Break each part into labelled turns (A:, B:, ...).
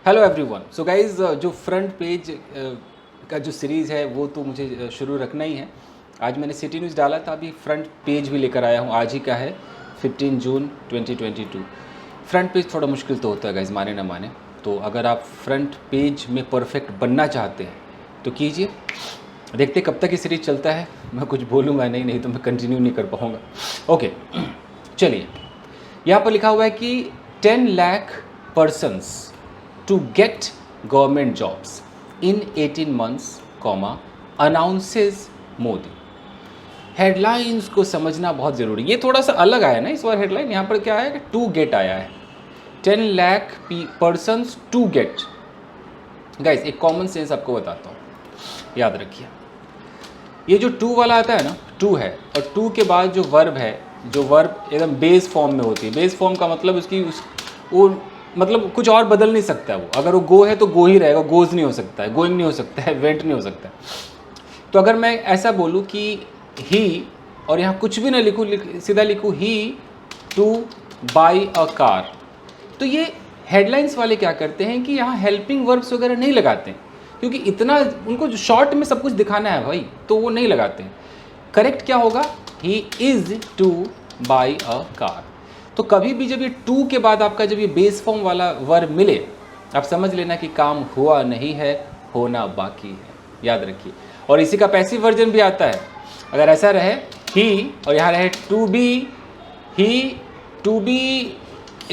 A: Hello everyone. So guys जो front page का जो सीरीज़ है वो तो मुझे शुरू रखना ही है। आज मैंने सिटी न्यूज़ डाला था, अभी फ्रंट पेज भी लेकर आया हूँ। आज ही का है 15 जून 2022। फ्रंट पेज थोड़ा मुश्किल तो होता है गाइज, माने ना माने। तो अगर आप फ्रंट पेज में परफेक्ट बनना चाहते हैं तो कीजिए। देखते कब तक ये सीरीज चलता है। मैं कुछ बोलूँगा नहीं तो मैं कंटिन्यू नहीं कर पाऊँगा। ओके चलिए, यहाँ पर लिखा हुआ है कि 10 lakh persons to get government jobs in 18 months, announces Modi. Headlines को समझना बहुत ज़रूरी। ये थोड़ा सा अलग आया ना इस बार हेडलाइन। यहाँ पर क्या आया कि टू गेट आया है, 10 lakh persons to get. Guys एक कॉमन सेंस आपको बताता हूँ, याद रखिए। ये जो टू वाला आता है ना, टू है, और टू के बाद जो वर्ब है, जो वर्ब एकदम बेस फॉर्म में होती है। बेस फॉर्म का मतलब उसकी वो मतलब कुछ और बदल नहीं सकता है वो। अगर वो गो है तो गो ही रहेगा, गोज नहीं हो सकता है, गोइंग नहीं हो सकता है, वेंट नहीं हो सकता है। तो अगर मैं ऐसा बोलूँ कि ही, और यहाँ कुछ भी ना लिखूँ, सीधा लिखूँ ही टू बाई अ कार, तो ये हेडलाइंस वाले क्या करते हैं कि यहाँ हेल्पिंग वर्ब्स वगैरह नहीं लगाते हैं, क्योंकि इतना उनको शॉर्ट में सब कुछ दिखाना है भाई, तो वो नहीं लगाते हैं। करेक्ट क्या होगा, ही is two by a car. तो कभी भी जब ये टू के बाद आपका जब ये बेस फॉर्म वाला वर्ब मिले, आप समझ लेना कि काम हुआ नहीं है, होना बाकी है। याद रखिए। और इसी का पैसिव वर्जन भी आता है। अगर ऐसा रहे ही और यहाँ रहे to be, he to be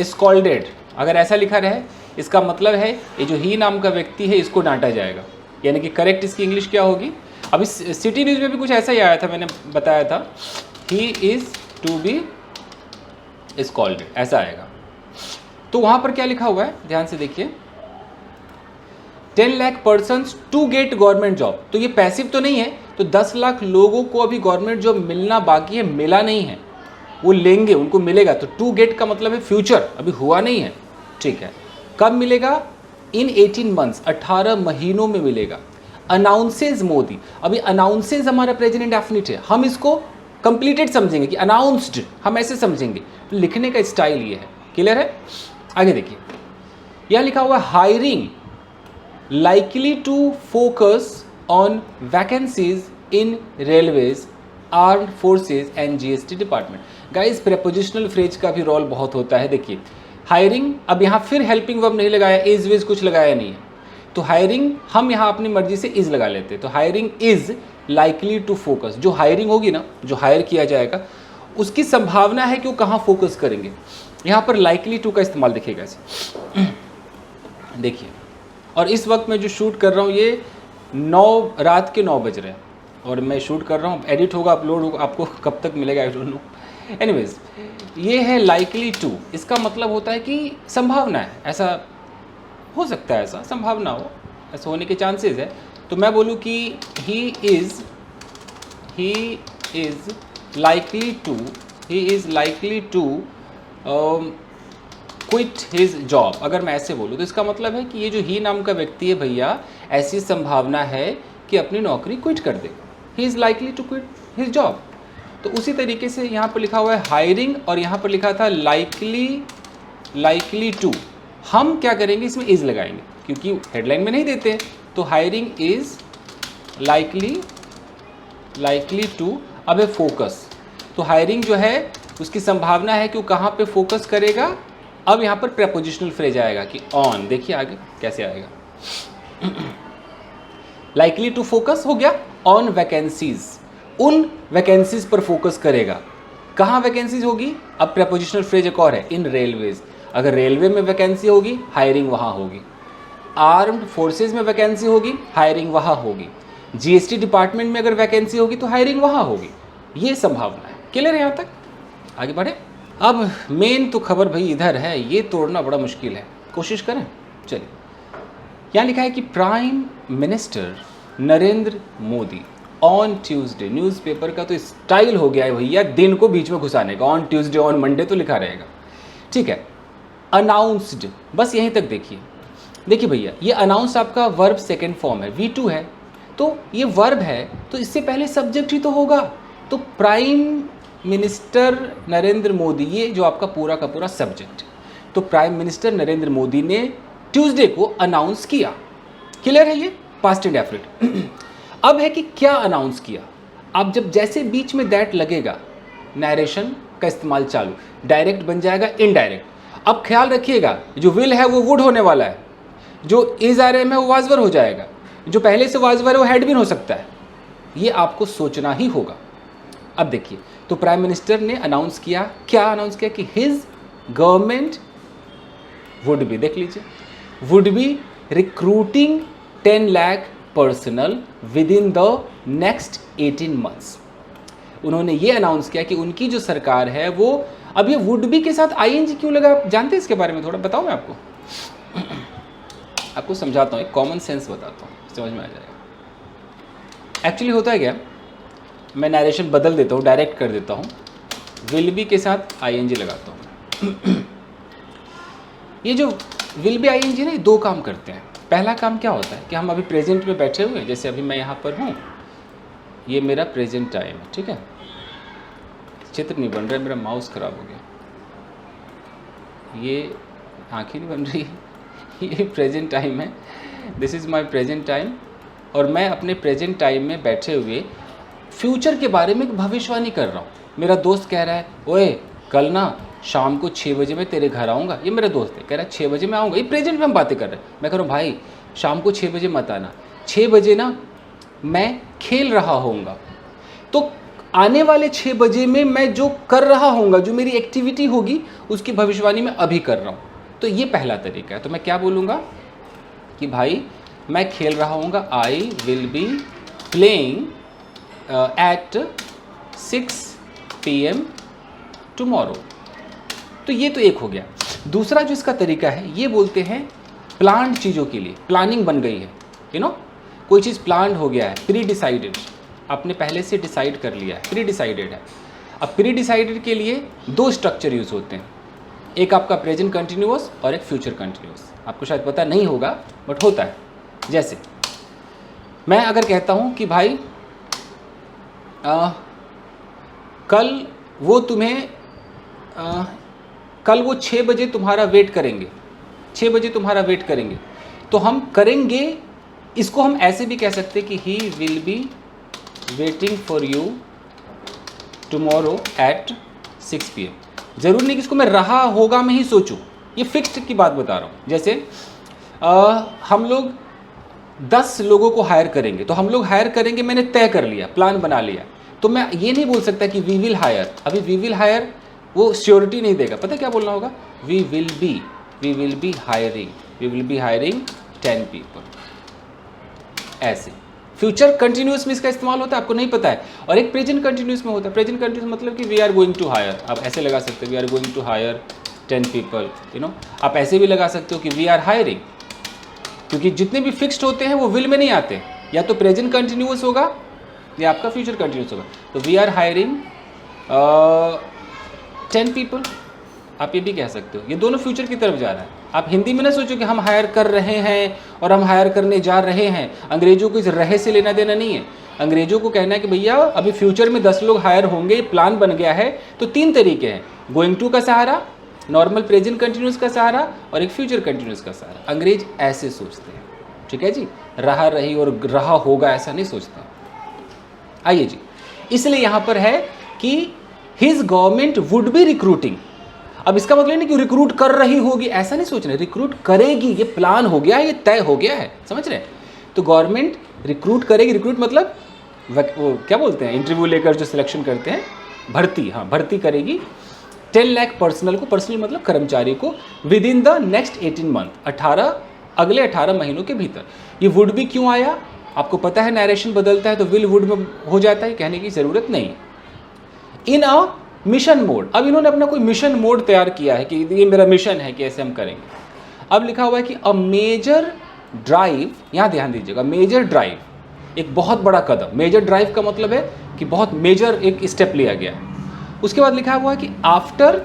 A: scolded, अगर ऐसा लिखा रहे, इसका मतलब है ये जो ही नाम का व्यक्ति है इसको डांटा जाएगा। यानी कि करेक्ट इसकी इंग्लिश क्या होगी। अभी सिटी न्यूज़ में भी कुछ ऐसा ही आया था, मैंने बताया था, he is to be scolded, ऐसा आएगा। तो वहां पर क्या लिखा हुआ है, ध्यान से देखिए, 10 lakh persons to get government job. तो ये पैसिव तो नहीं है, तो 10 लाख लोगों को अभी गवर्नमेंट जॉब मिलना बाकी है, मिला नहीं है, वो लेंगे, उनको मिलेगा। तो टू गेट का मतलब है फ्यूचर, अभी हुआ नहीं है। ठीक है, कब मिलेगा, इन 18 मंथ्स, 18 महीनों में मिलेगा। अनाउंसेज मोदी, अभी अनाउंसेज हमारा प्रेजेंट इंडेफिनिट है, हम इसको कंप्लीटेड समझेंगे कि अनाउंस्ड, हम ऐसे समझेंगे। तो लिखने का स्टाइल ये है। क्लियर है। आगे देखिए, यह लिखा हुआ है hiring likely to focus on vacancies in railways, armed forces and GST department. Guys prepositional phrase का भी रोल बहुत होता है। देखिए हायरिंग, अब यहाँ फिर हेल्पिंग वर्ब नहीं लगाया, इज विज कुछ लगाया नहीं है, तो हायरिंग हम यहाँ अपनी मर्जी से इज लगा लेते हैं। तो hiring is likely to focus, जो हायरिंग होगी ना, जो हायर किया जाएगा, उसकी संभावना है कि वो कहाँ फोकस करेंगे। यहाँ पर लाइकली टू का इस्तेमाल देखिएगा ऐसे। देखिए, और इस वक्त मैं जो शूट कर रहा हूँ ये रात के 9 बज रहे हैं, और मैं शूट कर रहा हूँ। एडिट होगा, अपलोड होगा, आपको कब तक मिलेगा आई डोंट नो। एनीवेज, ये है लाइकली टू। इसका मतलब होता है कि संभावना है, ऐसा हो सकता है, ऐसा संभावना हो, ऐसा होने के चांसेस है। तो मैं बोलूँ कि he is likely to quit his job. अगर मैं ऐसे बोलूँ तो इसका मतलब है कि ये जो ही नाम का व्यक्ति है भैया, ऐसी संभावना है कि अपनी नौकरी क्विट कर देगा। He is likely to quit his job. तो उसी तरीके से यहाँ पर लिखा हुआ है हायरिंग, और यहाँ पर लिखा था लाइकली टू। हम क्या करेंगे, इसमें इज़ लगाएंगे, क्योंकि हेडलाइन में नहीं देते हैं। तो हायरिंग इज़ लाइकली टू, अब है फोकस। तो हायरिंग जो है उसकी संभावना है कि वो कहाँ पे फोकस करेगा। अब यहाँ पर प्रेपोजिशनल फ्रेज आएगा कि ऑन। देखिए आगे कैसे आएगा, लाइकली टू फोकस हो गया ऑन वैकेंसीज, उन वैकेंसीज पर फोकस करेगा। कहाँ वैकेंसीज होगी, अब प्रेपोजिशनल फ्रेज एक और है, इन रेलवेज। अगर रेलवे में वैकेंसी होगी, हायरिंग वहाँ होगी। आर्म्ड फोर्सेज में वैकेंसी होगी, हायरिंग वहाँ होगी। जीएसटी डिपार्टमेंट में अगर वैकेंसी होगी तो हायरिंग वहाँ होगी। ये संभावना है। क्लियर है यहाँ तक, आगे बढ़े। अब मेन तो खबर भाई इधर है, ये तोड़ना बड़ा मुश्किल है, कोशिश करें। चलिए, यहाँ लिखा है कि prime minister Narendra Modi on Tuesday. Newspaper का तो स्टाइल हो गया है भैया, दिन को बीच में घुसाने का। ऑन ट्यूसडे, ऑन मंडे तो लिखा रहेगा, ठीक है। अनाउंस्ड, बस यहीं तक देखिए। देखिए भैया, ये अनाउंस आपका वर्ब सेकेंड फॉर्म है, V2 है, तो ये वर्ब है, तो इससे पहले सब्जेक्ट ही तो होगा। तो प्राइम मिनिस्टर नरेंद्र मोदी, ये जो आपका पूरा का पूरा सब्जेक्ट। तो प्राइम मिनिस्टर नरेंद्र मोदी ने ट्यूसडे को अनाउंस किया। क्लियर है, ये पास्ट इंडेफिनिट। अब है कि क्या अनाउंस किया। अब जब जैसे बीच में दैट लगेगा, नरेशन का इस्तेमाल चालू, डायरेक्ट बन जाएगा इनडायरेक्ट। अब ख्याल रखिएगा, जो विल है वो वुड होने वाला है, जो इज आर एम है वो वाजवर हो जाएगा, जो पहले से वाजवर है वो हैड बीन हो सकता है। ये आपको सोचना ही होगा। अब देखिए, तो प्राइम मिनिस्टर ने अनाउंस किया, क्या अनाउंस किया कि हिज गवर्नमेंट वुड बी, देख लीजिए, would be recruiting 10 lakh personal with in the next 18 months. उन्होंने ये अनाउंस किया कि उनकी जो सरकार है वो, अब ये वुड बी के साथ आईएनजी क्यों लगा, आप जानते हैं इसके बारे में थोड़ा बताऊं मैं आपको समझाता हूँ, एक कॉमन सेंस बताता हूँ, समझ में आ जाएगा। एक्चुअली होता है क्या, मैं नरेशन बदल देता हूँ, डायरेक्ट कर देता हूँ, विल बी के साथ आईएनजी लगाता हूँ। ये जो विल बी आईएनजी ना, ये दो काम करते हैं। पहला काम क्या होता है कि हम अभी प्रेजेंट में बैठे हुए हैं, जैसे अभी मैं यहाँ पर हूँ, ये मेरा प्रेजेंट टाइम है, ठीक है, चित्र नहीं बन रहा है, मेरा माउस खराब हो गया, ये आँखें नहीं बन रही, ये प्रेजेंट टाइम है, this is my present time. और मैं अपने प्रेजेंट टाइम में बैठे हुए फ्यूचर के बारे में भविष्यवाणी कर रहा हूँ। मेरा दोस्त कह रहा है, ओए कल ना शाम को 6 बजे मैं तेरे घर आऊँगा, ये मेरा दोस्त है, कह रहा है 6 बजे मैं आऊँगा, ये प्रेजेंट में हम बातें कर रहे हैं। मैं कह रहा हूँ भाई शाम को 6 बजे मत आना, 6 बजे ना मैं खेल रहा होऊंगा, तो आने वाले 6 बजे में मैं जो कर रहा होऊंगा, जो मेरी एक्टिविटी होगी, उसकी भविष्यवाणी मैं अभी कर रहा हूँ। तो ये पहला तरीका है। तो मैं क्या बोलूँगा कि भाई मैं खेल रहा होऊंगा, I will be playing at 6 PM tomorrow. तो ये तो एक हो गया। दूसरा जो इसका तरीका है, ये बोलते हैं प्लान्ड चीज़ों के लिए प्लानिंग बन गई है, यू नो, कोई चीज़ प्लान्ड हो गया है, प्री डिसाइडेड, आपने पहले से डिसाइड कर लिया है, प्री डिसाइडेड है। अब प्री डिसाइडेड के लिए दो स्ट्रक्चर यूज़ होते हैं, एक आपका प्रेजेंट कंटिन्यूअस और एक फ्यूचर कंटिन्यूअस। आपको शायद पता नहीं होगा बट होता है। जैसे मैं अगर कहता हूँ कि भाई कल वो 6 बजे तुम्हारा वेट करेंगे, 6 बजे तुम्हारा वेट करेंगे, तो हम करेंगे, इसको हम ऐसे भी कह सकते हैं कि he will be waiting for you tomorrow at 6 PM। ज़रूर नहीं कि इसको मैं रहा होगा में ही सोचूं, ये फिक्स्ड की बात बता रहा हूँ। जैसे हम लोग 10 लोगों को हायर करेंगे, तो हम लोग हायर करेंगे, मैंने तय कर लिया, प्लान बना लिया, तो मैं ये नहीं बोल सकता कि वी विल हायर। अभी वी विल हायर वो श्योरिटी नहीं देगा, पता क्या बोलना होगा, we will be hiring 10 people। ऐसे फ्यूचर कंटिन्यूस में इसका इस्तेमाल होता है, आपको नहीं पता है। और एक प्रेजेंट कंटिन्यूस में होता है। प्रेजेंट कंटिन्यूस मतलब कि we are going to hire, आप ऐसे लगा सकते हो, we are going to hire 10 people, you know. आप ऐसे भी लगा सकते हो कि वी आर हायरिंग, क्योंकि जितने भी फिक्स्ड होते हैं वो विल में नहीं आते, या तो प्रेजेंट कंटिन्यूस होगा या आपका फ्यूचर कंटिन्यूस होगा। तो वी आर हायरिंग 10 people, आप ये भी कह सकते हो। ये दोनों फ्यूचर की तरफ जा रहा है। आप हिंदी में ना सोचो कि हम हायर कर रहे हैं और हम हायर करने जा रहे हैं। अंग्रेजों को इस रहे से लेना देना नहीं है। अंग्रेजों को कहना है कि भैया अभी फ्यूचर में 10 लोग हायर होंगे, प्लान बन गया है। तो 3 तरीके हैं, गोइंग टू का सहारा, नॉर्मल प्रेजेंट कंटिन्यूस का सहारा और एक फ्यूचर कंटिन्यूस का सहारा। अंग्रेज ऐसे सोचते हैं, ठीक है जी, रहा रही और रहा होगा ऐसा नहीं सोचते। आइए जी, इसलिए यहाँ पर है कि his government would be recruiting. अब इसका मतलब नहीं कि रिक्रूट कर रही होगी, ऐसा नहीं सोचना, रिक्रूट करेगी, ये प्लान हो गया है, ये तय हो गया है, समझ रहे हैं। तो गवर्नमेंट रिक्रूट करेगी, रिक्रूट मतलब वो क्या बोलते हैं, इंटरव्यू लेकर जो सिलेक्शन करते हैं, भर्ती, हाँ भर्ती करेगी 10 लाख पर्सनल को, पर्सनल मतलब कर्मचारी को, with in the next 18 month, अगले 18 महीनों के भीतर। ये वुड भी क्यों आया, आपको पता है, नरेशन बदलता है तो विल वुड में हो जाता है, कहने की ज़रूरत नहीं। इन अ मिशन मोड, अब इन्होंने अपना कोई मिशन मोड तैयार किया है कि ये मेरा मिशन है कि ऐसे हम करेंगे। अब लिखा हुआ है कि अ मेजर ड्राइव, यहाँ ध्यान दीजिएगा, मेजर ड्राइव, एक बहुत बड़ा कदम। मेजर ड्राइव का मतलब है कि बहुत मेजर एक स्टेप लिया गया है। उसके बाद लिखा हुआ है कि after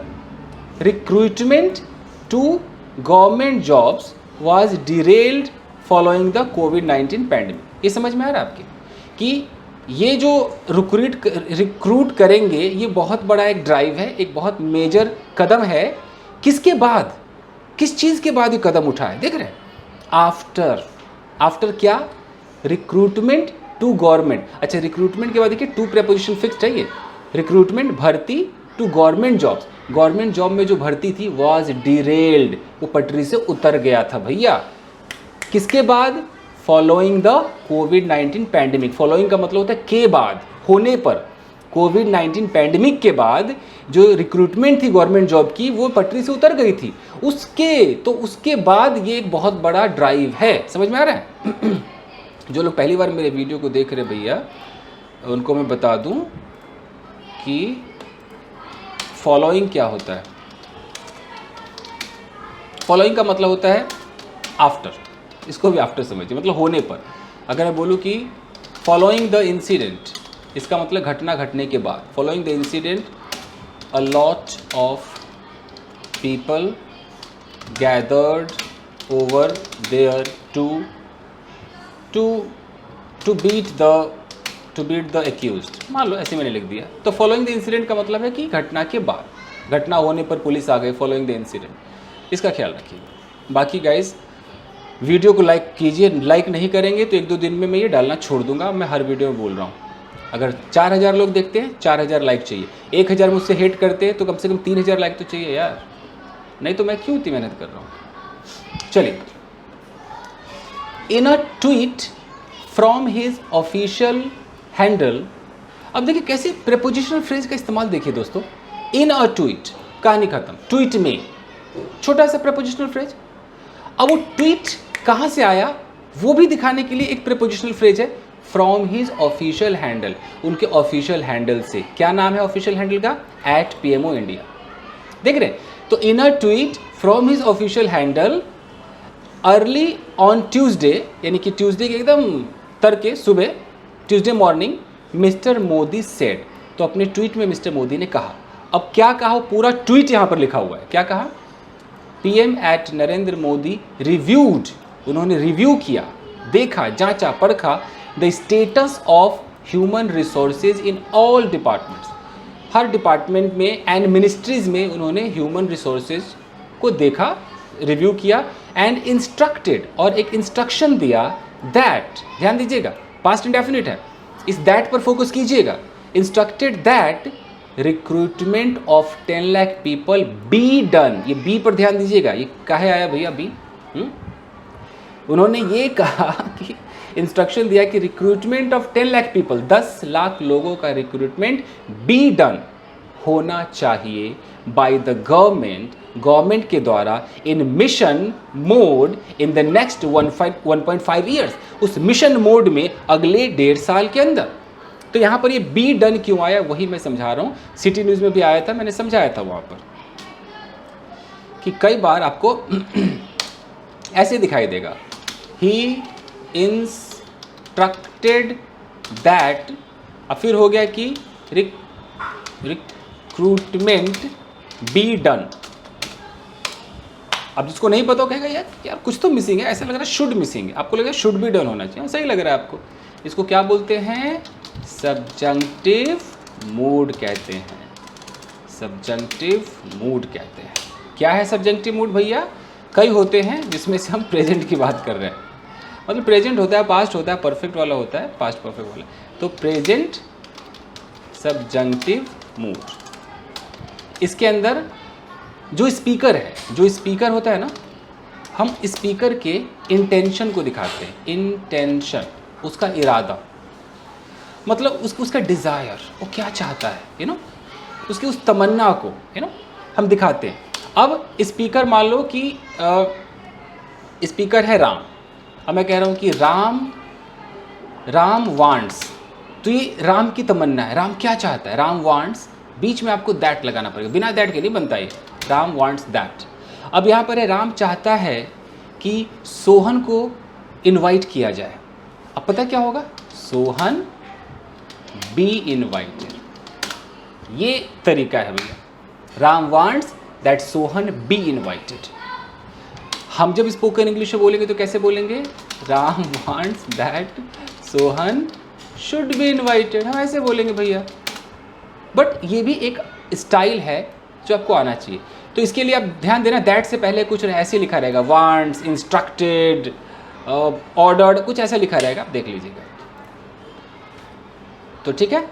A: recruitment to government jobs was derailed following the COVID pandemic. ये समझ में आ रहा है आपके कि ये जो रिक्रूट करेंगे, ये बहुत बड़ा एक ड्राइव है, एक बहुत मेजर कदम है। किसके बाद, किस चीज़ के बाद ये कदम उठाए, देख रहे हैं, आफ्टर। आफ्टर क्या? Recruitment to government. अच्छा, रिक्रूटमेंट के बाद देखिए टू प्रेपोजिशन फिक्स्ड है ये, रिक्रूटमेंट भर्ती to government jobs. Government job में जो भर्ती थी वॉज डिरेल्ड, वो पटरी से उतर गया था भैया। किसके बाद? Following the COVID pandemic. Following का मतलब होता है के बाद, होने पर। कोविड-19 पैंडेमिक के बाद जो रिक्रूटमेंट थी गवर्नमेंट जॉब की वो पटरी से उतर गई थी। उसके बाद ये एक बहुत बड़ा ड्राइव है, समझ में आ रहा है? जो लोग पहली बार मेरे वीडियो को देख रहे भैया, उनको मैं बता दूं कि फॉलोइंग क्या होता है। फॉलोइंग का मतलब होता है आफ्टर, इसको भी आफ्टर समझिए, मतलब होने पर। अगर मैं बोलूं कि फॉलोइंग द इंसिडेंट, इसका मतलब घटना घटने के बाद। Following the incident a lot of people gathered over there to beat the accused, मान लो ऐसे मैंने लिख दिया। तो फॉलोइंग द इंसिडेंट का मतलब है कि घटना के बाद, घटना होने पर पुलिस आ गई, फॉलोइंग द इंसिडेंट, इसका ख्याल रखिए। बाकी गाइज वीडियो को लाइक कीजिए, लाइक नहीं करेंगे तो 1-2 दिन में मैं ये डालना छोड़ दूंगा। मैं हर वीडियो में बोल रहा हूँ, अगर 4000 लोग देखते हैं 4000 लाइक चाहिए, 1000 मुझसे हेट करते हैं तो कम से कम 3000 लाइक तो चाहिए यार, नहीं तो मैं क्यों इतनी मेहनत कर रहा हूँ। चलिए, in a tweet from his official handle. अब देखिए कैसे प्रेपोजिशनल फ्रेज का इस्तेमाल देखिए दोस्तों। इन अ ट्वीट, कहानी खत्म, ट्वीट में, छोटा सा प्रेपोजिशनल फ्रेज। अब वो ट्वीट कहाँ से आया वो भी दिखाने के लिए एक प्रेपोजिशनल फ्रेज है, फ्रॉम हिज ऑफिशियल हैंडल, उनके ऑफिशियल हैंडल से। क्या नाम है ऑफिशियल हैंडल का? @PMO India. देख रहे हैं, तो in a tweet from his official handle early on Tuesday, यानी कि ट्यूसडे के एकदम तड़के सुबह, Tuesday morning, Mr Modi said. तो अपने ट्वीट में मिस्टर मोदी ने कहा। अब क्या कहा, पूरा ट्वीट यहाँ पर लिखा हुआ है, क्या कहा? PM @ नरेंद्र मोदी रिव्यूड, उन्होंने रिव्यू किया, देखा, जांचा, परखा the status of human resources in all departments. Her department में एंड मिनिस्ट्रीज में उन्होंने ह्यूमन रिसोर्सेज को देखा, रिव्यू किया, एंड इंस्ट्रक्टेड, और एक इंस्ट्रक्शन दिया, दैट, ध्यान दीजिएगा पास्ट इंडेफिनिट है, इस दैट पर फोकस कीजिएगा, instructed that recruitment of 10 lakh people be done. ये बी पर ध्यान दीजिएगा, ये काहे आया भैया बी? उन्होंने ये कहा कि इंस्ट्रक्शन दिया कि recruitment of 10 lakh people, 10 lakh लोगों का रिक्रूटमेंट बी डन, होना चाहिए बाय द गवर्नमेंट के द्वारा in mission mode in the next 1.5 years, उस मिशन मोड में अगले 1.5 साल के अंदर। तो यहाँ पर ये बी डन क्यों आया वही मैं समझा रहा हूँ। सिटी न्यूज़ में भी आया था, मैंने समझाया था वहाँ पर कि कई बार आपको ऐसे दिखाई देगा, ही इंस्ट्रक्टेड दैट, अब फिर हो गया कि रिक्रूटमेंट बी डन। अब जिसको नहीं पता कहेगा यार कुछ तो मिसिंग है, ऐसा लग रहा है शुड मिसिंग है, आपको लगेगा शुड बी डन होना चाहिए, सही लग रहा है आपको। इसको क्या बोलते हैं? सब्जंक्टिव मूड कहते हैं, सब्जंक्टिव मूड कहते हैं। क्या है सब्जंक्टिव मूड भैया? कई होते हैं जिसमें से हम प्रेजेंट की बात कर रहे हैं, मतलब प्रेजेंट होता है, पास्ट होता है, परफेक्ट वाला होता है, पास्ट परफेक्ट वाला। तो प्रेजेंट सब्जंक्टिव मूड, इसके अंदर जो स्पीकर है, जो स्पीकर होता है ना, हम स्पीकर के इंटेंशन को दिखाते हैं, इंटेंशन, उसका इरादा, मतलब उसका डिज़ायर, वो क्या चाहता है, उसकी उस तमन्ना को हम दिखाते हैं। अब स्पीकर मान लो कि स्पीकर है राम, अब मैं कह रहा हूँ कि राम वांट्स, तो ये राम की तमन्ना है, राम क्या चाहता है, राम वांट्स, बीच में आपको दैट लगाना पड़ेगा, बिना दैट के नहीं बनता ये, राम वांट्स दैट। अब यहाँ पर है राम चाहता है कि सोहन को इनवाइट किया जाए। अब पता क्या होगा? सोहन बी इनवाइटेड, ये तरीका है भैया। Ram wants that Sohan be invited. हम जब स्पोकन इंग्लिश में बोलेंगे तो कैसे बोलेंगे? Ram wants that Sohan should be invited, हम ऐसे बोलेंगे भैया। बट ये भी एक स्टाइल है जो आपको आना चाहिए। तो इसके लिए आप ध्यान देना, दैट से पहले कुछ ऐसे लिखा रहेगा, वांट्स, इंस्ट्रक्टेड, ऑर्डर्ड, कुछ ऐसा लिखा रहेगा, आप देख लीजिएगा। तो ठीक है,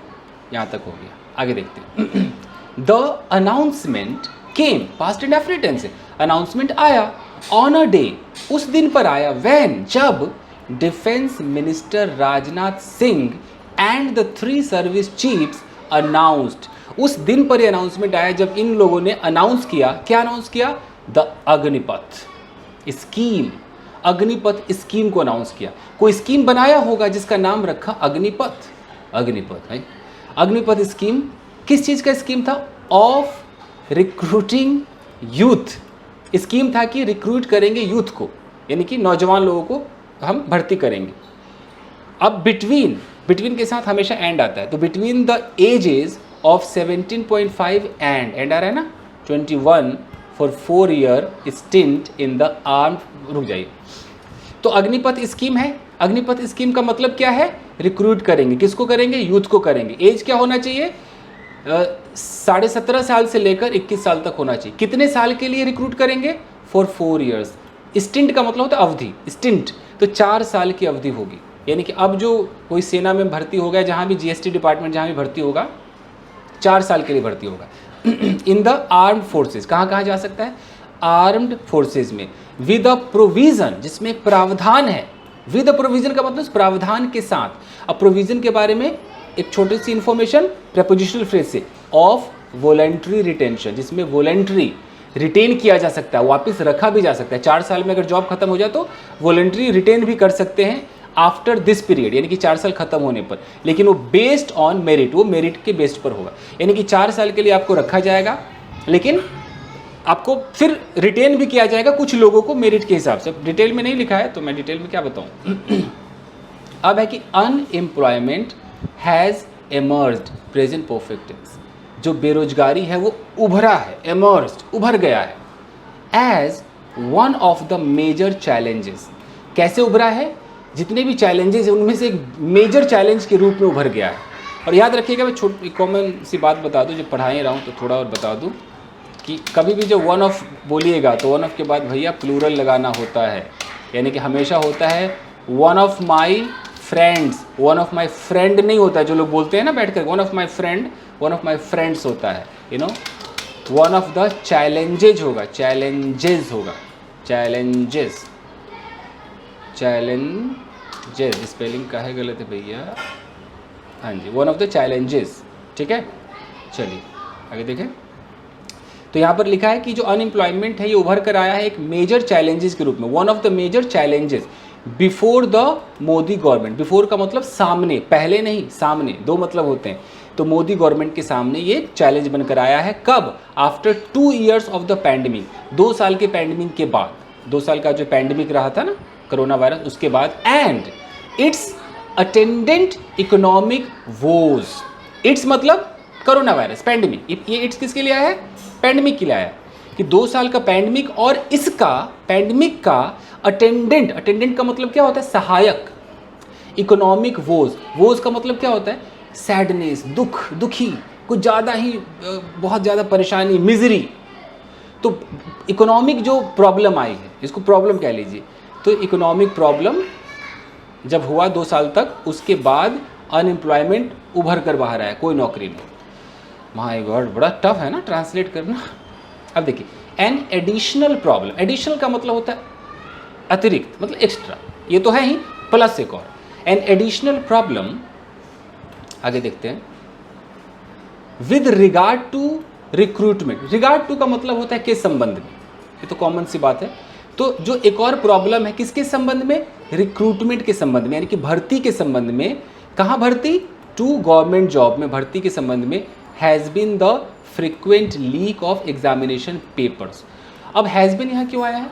A: यहाँ तक हो गया। आगे देखते हैं। The announcement came, past and definite tense है, अनाउंसमेंट आया, ऑन अ डे, उस दिन पर आया, व्हेन, जब defence minister Rajnath Singh and the 3 service chiefs announced, उस दिन पर यह अनाउंसमेंट आया जब इन लोगों ने अनाउंस किया, क्या अनाउंस किया, the Agnipath scheme, Agnipath scheme को अनाउंस किया। कोई स्कीम बनाया होगा जिसका नाम रखा अग्निपथ, अग्निपथ है। अग्निपथ स्कीम किस चीज़ का स्कीम था, ऑफ रिक्रूटिंग यूथ, स्कीम था कि रिक्रूट करेंगे यूथ को, यानी कि नौजवान लोगों को हम भर्ती करेंगे। अब बिटवीन के साथ हमेशा एंड आता है, तो between the ages of 17.5 and आ रहा है ना 21 for 4 year stint in the armed, रुक जाइए, तो अग्निपथ स्कीम है। अग्निपथ स्कीम का मतलब क्या है, रिक्रूट करेंगे, किसको करेंगे, यूथ को करेंगे। एज क्या होना चाहिए, 17.5 साल से लेकर 21 साल तक होना चाहिए। कितने साल के लिए रिक्रूट करेंगे, फॉर 4 ईयर्स। स्टिंट का मतलब होता है अवधि, स्टिंट, तो 4 साल की अवधि होगी। यानी कि अब जो कोई सेना में भर्ती हो गया, जहाँ भी जीएसटी डिपार्टमेंट जहाँ भी भर्ती होगा, 4 साल के लिए भर्ती होगा। इन द आर्म्ड फोर्सेज, कहाँ जा सकता है, आर्म्ड फोर्सेज में, विद अ प्रोविजन, जिसमें एक प्रावधान है। विद अ प्रोविजन का मतलब प्रावधान के साथ। अब प्रोविजन के बारे में एक छोटी सी इंफॉर्मेशन प्रेपोजिशनल फ्रेज से, ऑफ वॉलंटरी रिटेंशन, जिसमें वॉलंटरी रिटेन किया जा सकता है, वापस रखा भी जा सकता है। 4 साल में अगर जॉब खत्म हो जाए तो वॉलंटरी रिटेन भी कर सकते हैं आफ्टर दिस पीरियड, यानी कि 4 साल खत्म होने पर, लेकिन वो बेस्ड ऑन मेरिट, वो मेरिट के बेस्ड पर होगा। यानी कि 4 साल के लिए आपको रखा जाएगा, लेकिन आपको फिर रिटेन भी किया जाएगा कुछ लोगों को मेरिट के हिसाब से। डिटेल में नहीं लिखा है तो मैं डिटेल में क्या बताऊं। अब है कि unemployment has emerged, present perfect tense, जो बेरोजगारी है वो उभरा है, एमर्ज्ड, उभर गया है, as one of the major challenges. कैसे उभरा है, जितने भी चैलेंजेस हैं उनमें से एक मेजर चैलेंज के रूप में उभर गया है। और याद रखिएगा, मैं छोटी कॉमन सी बात बता दूं, जब पढ़ा ही रहा हूँ तो थोड़ा और बता दूं कि कभी भी जब वन ऑफ बोलिएगा तो वन ऑफ के बाद भैया प्लूरल लगाना होता है, यानी कि हमेशा होता है one of my friends, one of my friend नहीं होता है। जो लोग बोलते हैं ना बैठ कर one of my friend, one of my friends होता है, you know. One of the challenges होगा, चैलेंजेस होगा, चैलेंजेस, चैलेंजेस, स्पेलिंग का है गलत है भैया, हाँ जी, वन ऑफ द चैलेंजेस, ठीक है। चलिए आगे देखें, तो यहाँ पर लिखा है कि जो अनएम्प्लॉयमेंट है ये उभर कर आया है एक मेजर चैलेंजेस के रूप में, one of the major challenges before the Modi government. Before का मतलब सामने, पहले नहीं, सामने, दो मतलब होते हैं। तो मोदी गवर्नमेंट के सामने ये चैलेंज बनकर आया है, कब, after 2 years of the pandemic, 2 साल के पैंडमिक के बाद, 2 साल का जो पैंडमिक रहा था ना कोरोना वायरस, उसके बाद, and its attendant economic woes. Its मतलब कोरोना वायरस, पैंडमिक, ये इट्स किसके लिए आया है, पैंडमिक के लिए आया, कि 2 साल का पैंडमिक और इसका पैंडमिक का अटेंडेंट, अटेंडेंट का मतलब क्या होता है, सहायक, इकोनॉमिक वोज, वोज का मतलब क्या होता है, सैडनेस, दुख, दुखी, कुछ ज़्यादा ही बहुत ज़्यादा परेशानी, मिजरी। तो इकोनॉमिक जो प्रॉब्लम आई है, इसको प्रॉब्लम कह लीजिए, तो इकोनॉमिक प्रॉब्लम जब हुआ 2 साल तक, उसके बाद अनएम्प्लॉयमेंट उभर कर बाहर आया, कोई नौकरी नहीं। माय गॉड, बड़ा टफ है ना ट्रांसलेट करना। अब देखिए, एन एडिशनल प्रॉब्लम, एडिशनल का मतलब होता है अतिरिक्त, मतलब एक्स्ट्रा, ये तो है ही, प्लस एक और, एन एडिशनल प्रॉब्लम। आगे देखते हैं, with regard to recruitment, regard to का मतलब होता है किस संबंध में, ये तो कॉमन सी बात है। तो जो एक और प्रॉब्लम है किसके संबंध में, रिक्रूटमेंट के संबंध में, यानी कि भर्ती के संबंध में। कहाँ भर्ती, टू गवर्नमेंट जॉब में भर्ती के संबंध में, has been the frequent leak of examination papers. अब हैज़ बीन यहाँ क्यों आया है,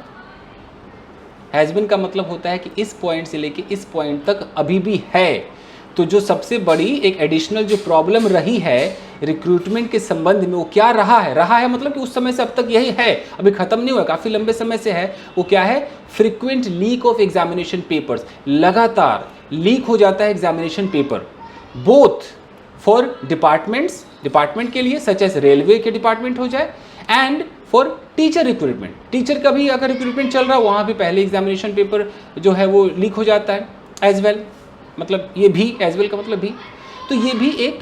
A: हैज़ बीन का मतलब होता है कि इस पॉइंट से लेके इस पॉइंट तक अभी भी है। तो जो सबसे बड़ी एक एडिशनल जो प्रॉब्लम रही है रिक्रूटमेंट के संबंध में, वो क्या रहा है, रहा है मतलब कि उस समय से अब तक यही है, अभी खत्म नहीं हुआ, काफ़ी लंबे समय से है। वो क्या है, frequent leak of examination papers, लगातार लीक हो जाता है examination paper, both for departments, department के लिए, सच एज रेलवे के डिपार्टमेंट हो जाए, and for teacher recruitment. Teacher का भी अगर रिक्रूटमेंट चल रहा है वहाँ भी पहले एग्जामिनेशन पेपर जो है वो लीक हो जाता है एज वेल, मतलब ये भी एज वेल का मतलब भी, तो ये भी एक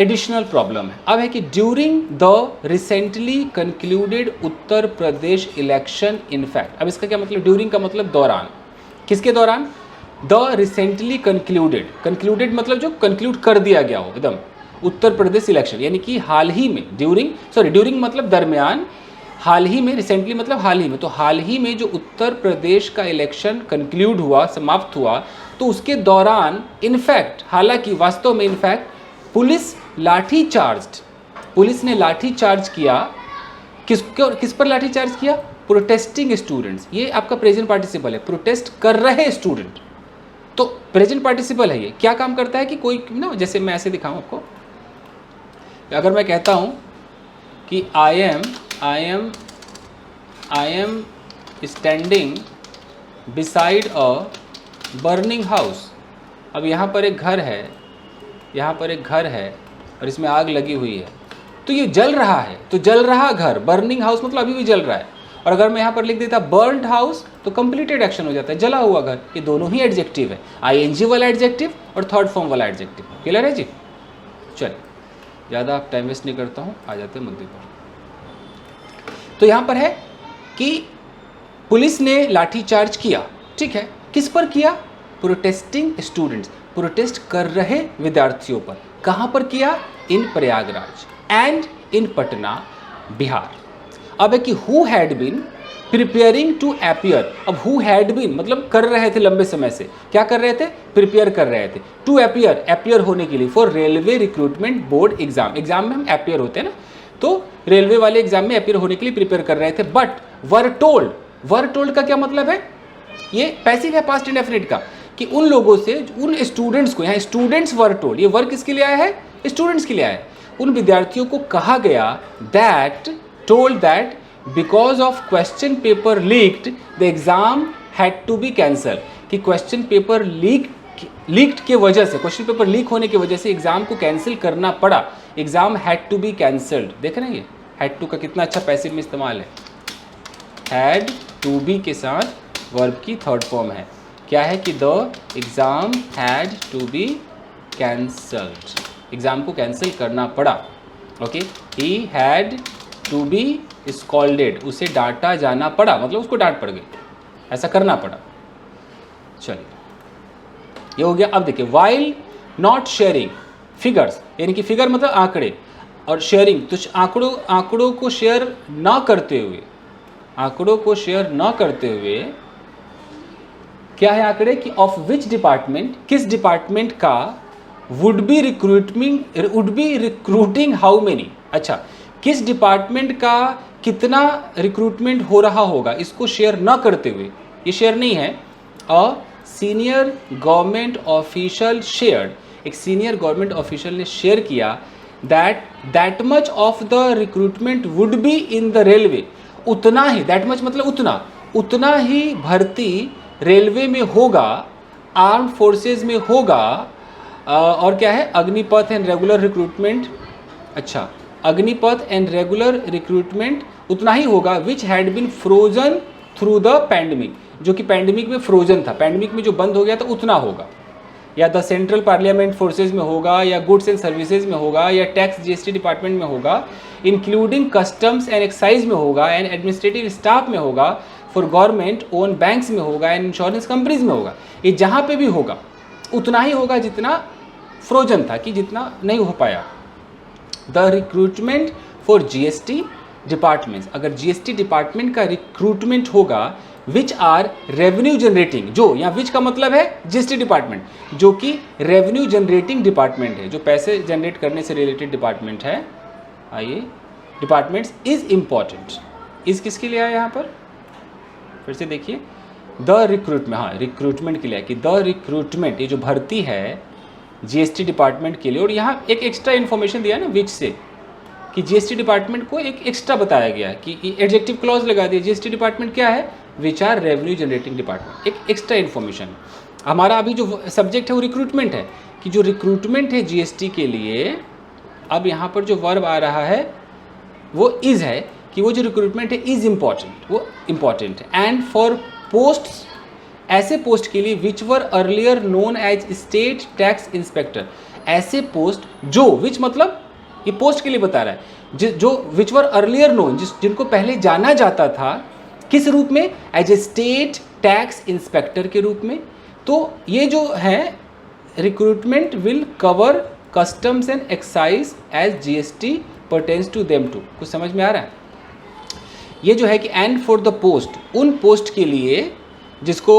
A: एडिशनल प्रॉब्लम है। अब है कि during the recently concluded Uttar Pradesh election in fact, अब इसका क्या मतलब, ड्यूरिंग का मतलब दौरान, किसके दौरान, द रिसेंटली कंक्लूडेड, कंक्लूडेड मतलब जो कंक्लूड कर दिया गया हो एकदम, उत्तर प्रदेश इलेक्शन, यानी कि हाल ही में, ड्यूरिंग मतलब दरमियान, हाल ही में, रिसेंटली मतलब हाल ही में, तो हाल ही में जो उत्तर प्रदेश का इलेक्शन कंक्लूड हुआ, समाप्त हुआ, तो उसके दौरान इनफैक्ट, हालांकि वास्तव में इनफैक्ट पुलिस लाठी चार्ज, पुलिस ने लाठी चार्ज किया, किस पर लाठी चार्ज किया, प्रोटेस्टिंग स्टूडेंट्स। ये आपका प्रेजेंट पार्टिसिपल है, प्रोटेस्ट कर रहे स्टूडेंट, तो प्रेजेंट पार्टिसिपल है। ये क्या काम करता है कि कोई ना, जैसे मैं ऐसे दिखाऊं आपको, अगर मैं कहता हूं कि I am standing beside a burning house, अब यहाँ पर एक घर है, यहाँ पर एक घर है और इसमें आग लगी हुई है, तो ये जल रहा है, तो जल रहा घर, बर्निंग हाउस मतलब अभी भी जल रहा है। और अगर मैं यहाँ पर लिख देता बर्न्ड हाउस तो कंप्लीटेड एक्शन हो जाता है, जला हुआ घर। ये दोनों ही एडजेक्टिव है, आईएनजी वाला एडजेक्टिव और थर्ड फॉर्म वाला एडजेक्टिव। क्लियर है जी? चलिए, ज़्यादा टाइम वेस्ट नहीं करता हूँ, आ जाते हैं मुद्दे पर। तो यहाँ पर है कि पुलिस ने लाठीचार्ज किया, ठीक है, किस पर किया, प्रोटेस्टिंग स्टूडेंट्स, प्रोटेस्ट कर रहे विद्यार्थियों पर। कहाँ पर किया, in Prayagraj and in Patna, Bihar. अब है कि who had been preparing to appear, अब हु हैड बीन मतलब कर रहे थे लंबे समय से, क्या कर रहे थे, प्रिपेयर कर रहे थे, टू अपीयर, अपीयर होने के लिए, for railway recruitment board exam, exam में हम अपीयर होते हैं ना, तो रेलवे वाले एग्जाम में अपीयर होने के लिए प्रिपेयर कर रहे थे, but were told, were told का क्या मतलब है, ये पैसिव है पास्ट इंडेफिनिट का, कि उन लोगों से, उन स्टूडेंट्स को, यहाँ स्टूडेंट्स वर टोल्ड, ये वर्क किसके लिए आया है, स्टूडेंट्स के लिए आया है, उन विद्यार्थियों को कहा गया that, told that because of question paper leaked the exam had to be cancelled, कि क्वेश्चन पेपर लीक्ड के वजह से, क्वेश्चन पेपर लीक होने की वजह से एग्जाम को कैंसिल करना पड़ा, exam had to be cancelled. देख रहे हैं ये हैड टू का कितना अच्छा पैसिव में इस्तेमाल है, हैड टू बी के साथ वर्ब की थर्ड फॉर्म है, क्या है कि the exam had to be cancelled, exam को कैंसिल करना पड़ा। Okay, he had to be scolded, उसे डांटा जाना पड़ा, मतलब उसको डांट पड़ गई, ऐसा करना पड़ा। चलिए, ये हो गया। अब देखिए, वाइल नॉट शेयरिंग फिगर्स, यानी कि फिगर मतलब आंकड़े, और शेयरिंग तो आंकड़ों को शेयर ना करते हुए, आंकड़ों को शेयर ना करते हुए, क्या है आंकड़े कि ऑफ विच डिपार्टमेंट, किस डिपार्टमेंट का, would be recruiting how many, अच्छा किस डिपार्टमेंट का कितना रिक्रूटमेंट हो रहा होगा, इसको शेयर ना करते हुए, ये शेयर नहीं है, a senior government official shared, एक सीनियर गवर्नमेंट ऑफिशियल ने शेयर किया that much of the recruitment would be in the railway, उतना ही, दैट मच मतलब उतना ही भर्ती रेलवे में होगा, आर्म्ड फोर्सेज में होगा, और क्या है, अग्निपथ एंड रेगुलर रिक्रूटमेंट, अच्छा अग्निपथ एंड रेगुलर रिक्रूटमेंट उतना ही होगा, which had been frozen through the pandemic, जो कि पैंडमिक में फ्रोजन था, पैंडमिक में जो बंद हो गया था उतना होगा, या द सेंट्रल पार्लियामेंट फोर्सेज में होगा, या गुड्स एंड सर्विसेज में होगा, या टैक्स जीएसटी डिपार्टमेंट में होगा, इंक्लूडिंग कस्टम्स एंड एक्साइज में होगा, एंड एडमिनिस्ट्रेटिव स्टाफ में होगा, फॉर गवर्नमेंट ओन बैंक्स में होगा, एंड इंश्योरेंस कंपनीज में होगा। ये जहाँ पे भी होगा उतना ही होगा जितना फ्रोजन था, कि जितना नहीं हो पाया। The recruitment for GST departments, अगर जीएसटी डिपार्टमेंट का रिक्रूटमेंट होगा, विच आर रेवेन्यू जनरेटिंग, जो यहाँ विच का मतलब है जीएसटी डिपार्टमेंट, जो कि रेवेन्यू जनरेटिंग डिपार्टमेंट है, जो पैसे जनरेट करने से रिलेटेड डिपार्टमेंट है। आइए, डिपार्टमेंट्स इज इम्पॉर्टेंट, इज किसके लिए आया यहाँ पर, फिर से देखिए, द रिक्रूटमेंट, हाँ रिक्रूटमेंट के लिए, कि द रिक्रूटमेंट, ये जो भर्ती है जीएसटी डिपार्टमेंट के लिए, और यहाँ एक एक्स्ट्रा इन्फॉर्मेशन दिया ना विच से, कि जीएसटी डिपार्टमेंट को एक एक्स्ट्रा बताया गया है, कि एडजेक्टिव क्लॉज लगा दिया, जीएसटी डिपार्टमेंट क्या है, which are revenue generating department, एक एक्स्ट्रा इन्फॉर्मेशन। हमारा अभी जो सब्जेक्ट है वो रिक्रूटमेंट है, कि जो रिक्रूटमेंट है जीएसटी के लिए, अब यहाँ पर जो वर्ब आ रहा है वो इज है, कि वो जो रिक्रूटमेंट है इज़ इम्पॉर्टेंट, वो इम्पॉर्टेंट है। एंड फॉर पोस्ट्स, ऐसे पोस्ट के लिए which were earlier known as state tax inspector, ऐसे पोस्ट जो, विच मतलब ये पोस्ट के लिए बता रहा है, जो विच वर अर्लियर नोन, जिनको पहले जाना जाता था किस रूप में, as a state tax inspector के रूप में। तो ये जो है recruitment will cover customs and excise as GST pertains to them too. कुछ समझ में आ रहा है? ये जो है कि एंड फॉर द पोस्ट, उन पोस्ट के लिए जिसको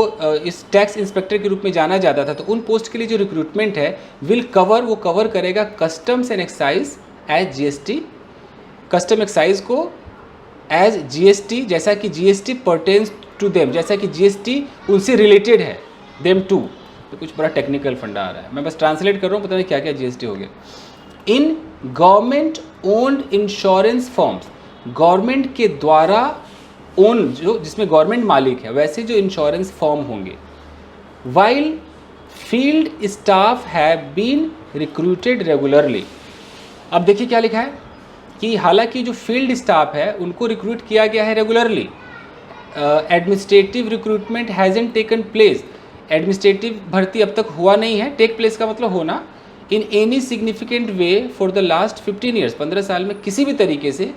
A: इस टैक्स इंस्पेक्टर के रूप में जाना जाता था, तो उन पोस्ट के लिए जो रिक्रूटमेंट है विल कवर, वो कवर करेगा customs and excise as GST, custom excise को एज जीएसटी, जैसा कि जीएसटी परटेन्स टू देम, जैसा कि जीएसटी उनसे रिलेटेड है, देम टू। तो कुछ बड़ा टेक्निकल फंडा आ रहा है, मैं बस ट्रांसलेट कर रहा हूँ, पता नहीं क्या क्या जीएसटी हो गया। In government owned insurance firms, government के द्वारा ओन, जो जिसमें गवर्नमेंट मालिक है, वैसे जो इंश्योरेंस फर्म होंगे, while field staff have been recruited regularly. अब देखिए क्या लिखा है कि हालांकि जो फील्ड स्टाफ है उनको रिक्रूट किया गया है regularly, administrative recruitment hasn't taken place, administrative भर्ती अब तक हुआ नहीं है, टेक प्लेस का मतलब होना, in any significant way for the last 15 years, 15 साल में किसी भी तरीके से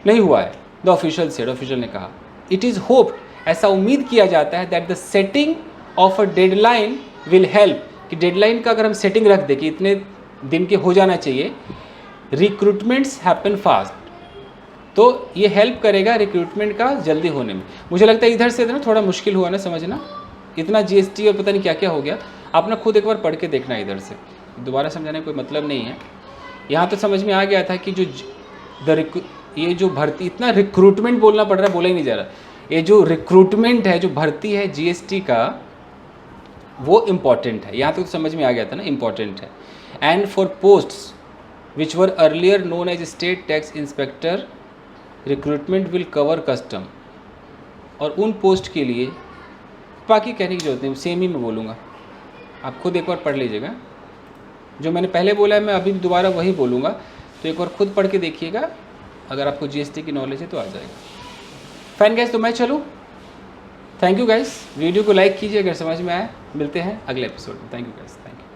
A: नहीं हुआ है। द ऑफिशियल सेड, ऑफिशियल ने कहा। इट इज़ होप्ड, ऐसा उम्मीद किया जाता है, that the setting of a deadline will help, कि डेडलाइन का अगर हम सेटिंग रख दें कि इतने दिन के हो जाना चाहिए, रिक्रूटमेंट्स हैपन फास्ट, तो ये हेल्प करेगा रिक्रूटमेंट का जल्दी होने में। मुझे लगता है इधर से ना थोड़ा मुश्किल हुआ ना समझना, इतना जीएसटी और पता नहीं क्या क्या हो गया। आप ना खुद एक बार पढ़ के देखना, इधर से दोबारा समझाने का कोई मतलब नहीं है। यहाँ तो समझ में आ गया था कि जो ये जो भर्ती, इतना रिक्रूटमेंट बोलना पड़ रहा है, बोला ही नहीं जा रहा, ये जो रिक्रूटमेंट है, जो भर्ती है जीएसटी का, वो इम्पॉर्टेंट है। यहाँ तक तो समझ में आ गया था ना, इम्पॉर्टेंट है। And for posts which were earlier known as state tax inspector, recruitment will cover custom, और उन पोस्ट के लिए बाकी कहने की जरूरत नहीं, सेम ही मैं बोलूँगा, आप खुद एक बार पढ़ लीजिएगा। जो मैंने पहले बोला है मैं अभी दोबारा वही बोलूँगा, तो एक बार खुद पढ़ के देखिएगा, अगर आपको जीएसटी की नॉलेज है तो आ जाएगा। फाइन गाइस, तो मैं चलूँ? थैंक यू गाइस, वीडियो को लाइक कीजिए अगर समझ में आया। मिलते हैं अगले एपिसोड में। Thank you guys, thank you.